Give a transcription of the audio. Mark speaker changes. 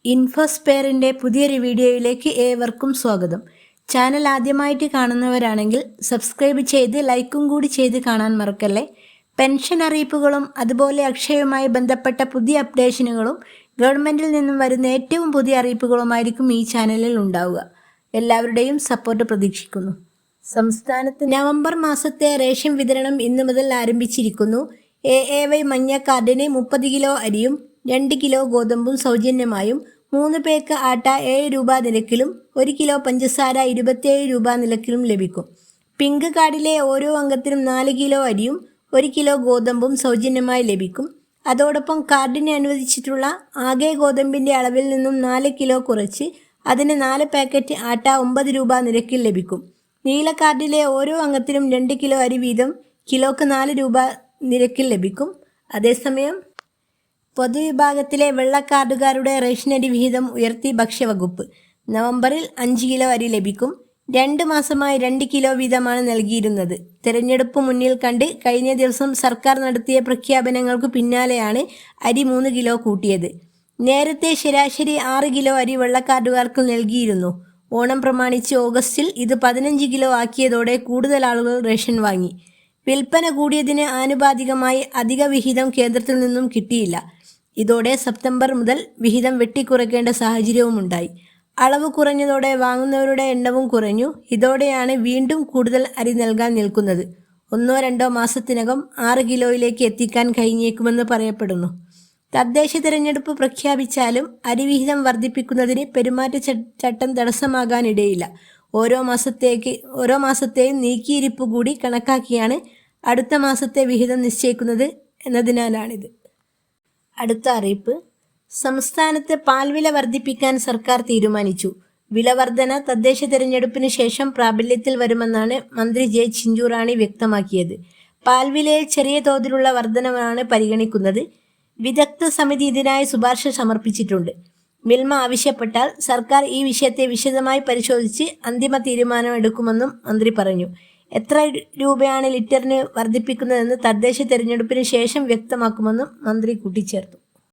Speaker 1: ഇൻഫോസ്പെയറിൻ്റെ പുതിയൊരു വീഡിയോയിലേക്ക് ഏവർക്കും സ്വാഗതം. ചാനൽ ആദ്യമായിട്ട് കാണുന്നവരാണെങ്കിൽ സബ്സ്ക്രൈബ് ചെയ്ത് ലൈക്കും കൂടി ചെയ്ത് കാണാൻ മറക്കല്ലേ. പെൻഷൻ അറിയിപ്പുകളും അതുപോലെ അക്ഷയവുമായി ബന്ധപ്പെട്ട പുതിയ അപ്ഡേഷനുകളും ഗവൺമെൻറ്റിൽ നിന്നും വരുന്ന ഏറ്റവും പുതിയ അറിയിപ്പുകളുമായിരിക്കും ഈ ചാനലിൽ ഉണ്ടാവുക. എല്ലാവരുടെയും സപ്പോർട്ട് പ്രതീക്ഷിക്കുന്നു. സംസ്ഥാനത്ത് നവംബർ മാസത്തെ റേഷൻ വിതരണം ഇന്നു മുതൽ ആരംഭിച്ചിരിക്കുന്നു. AAY മഞ്ഞ കാർഡിന് 30 കിലോ അരിയും 2 കിലോ ഗോതമ്പും സൗജന്യമായും 3 പേക്ക് ആട്ട 7 രൂപ നിരക്കിലും 1 കിലോ പഞ്ചസാര 27 രൂപ നിരക്കിലും ലഭിക്കും. പിങ്ക് കാർഡിലെ ഓരോ അംഗത്തിനും 4 കിലോ അരിയും 1 കിലോ ഗോതമ്പും സൗജന്യമായി ലഭിക്കും. അതോടൊപ്പം കാർഡിന് അനുവദിച്ചിട്ടുള്ള ആകെ ഗോതമ്പിൻ്റെ അളവിൽ നിന്നും 4 കിലോ കുറച്ച് അതിന് 4 പാക്കറ്റ് ആട്ട 9 രൂപ നിരക്കിൽ ലഭിക്കും. നീല കാർഡിലെ ഓരോ അംഗത്തിനും 2 കിലോ അരി വീതം കിലോക്ക് 4 രൂപ നിരക്കിൽ ലഭിക്കും. അതേസമയം പൊതുവിഭാഗത്തിലെ വെള്ളക്കാർഡുകാരുടെ റേഷനരി വിഹിതം ഉയർത്തി ഭക്ഷ്യവകുപ്പ്. നവംബറിൽ 5 കിലോ അരി ലഭിക്കും. 2 മാസമായി 2 കിലോ വീതമാണ് നൽകിയിരുന്നത്. തെരഞ്ഞെടുപ്പ് മുന്നിൽ കണ്ട് കഴിഞ്ഞ ദിവസം സർക്കാർ നടത്തിയ പ്രഖ്യാപനങ്ങൾക്ക് പിന്നാലെയാണ് അരി 3 കിലോ കൂട്ടിയത്. നേരത്തെ ശരാശരി 6 കിലോ അരി വെള്ളക്കാർഡുകാർക്ക് നൽകിയിരുന്നു. ഓണം പ്രമാണിച്ച് ഓഗസ്റ്റിൽ ഇത് 15 കിലോ ആക്കിയതോടെ കൂടുതൽ ആളുകൾ റേഷൻ വാങ്ങി. വിൽപ്പന കൂടിയതിന് ആനുപാതികമായി അധിക വിഹിതം കേന്ദ്രത്തിൽ നിന്നും കിട്ടിയില്ല. ഇതോടെ സെപ്റ്റംബർ മുതൽ വിഹിതം വെട്ടിക്കുറയ്ക്കേണ്ട സാഹചര്യവുമുണ്ടായി. അളവ് കുറഞ്ഞതോടെ വാങ്ങുന്നവരുടെ എണ്ണവും കുറഞ്ഞു. ഇതോടെയാണ് വീണ്ടും കൂടുതൽ അരി നൽകാൻ നിൽക്കുന്നത്. 1-2 മാസത്തിനകം 6 കിലോയിലേക്ക് എത്തിക്കാൻ കഴിഞ്ഞേക്കുമെന്ന് പറയപ്പെടുന്നു. തദ്ദേശ തിരഞ്ഞെടുപ്പ് പ്രഖ്യാപിച്ചാലും അരിവിഹിതം വർദ്ധിപ്പിക്കുന്നതിന് പെരുമാറ്റച്ചട്ടം തടസ്സമാകാനിടയില്ല. ഓരോ മാസത്തെയും നീക്കിയിരിപ്പ് കൂടി കണക്കാക്കിയാണ് അടുത്ത മാസത്തെ വിഹിതം നിശ്ചയിക്കുന്നത് എന്നതിനാലാണിത്. അടുത്ത അറിയിപ്പ്. സംസ്ഥാനത്ത് പാൽവില വർദ്ധിപ്പിക്കാൻ സർക്കാർ തീരുമാനിച്ചു. വില വർധന തദ്ദേശ തിരഞ്ഞെടുപ്പിന് ശേഷം പ്രാബല്യത്തിൽ വരുമെന്നാണ് മന്ത്രി ജെ ചിഞ്ചുറാണി വ്യക്തമാക്കിയത്. പാൽവിലയിൽ ചെറിയ തോതിലുള്ള വർധനവാണ് പരിഗണിക്കുന്നത്. വിദഗ്ധ സമിതി ഇതിനായി ശുപാർശ സമർപ്പിച്ചിട്ടുണ്ട്. മിൽമ ആവശ്യപ്പെട്ടാൽ സർക്കാർ ഈ വിഷയത്തെ വിശദമായി പരിശോധിച്ച് അന്തിമ തീരുമാനമെടുക്കുമെന്നും മന്ത്രി പറഞ്ഞു. എത്ര രൂപയാണ് ലിറ്ററിന് വർദ്ധിപ്പിക്കുന്നതെന്ന് തദ്ദേശ തെരഞ്ഞെടുപ്പിന് ശേഷം വ്യക്തമാക്കുമെന്നും മന്ത്രി കൂട്ടിച്ചേർത്തു.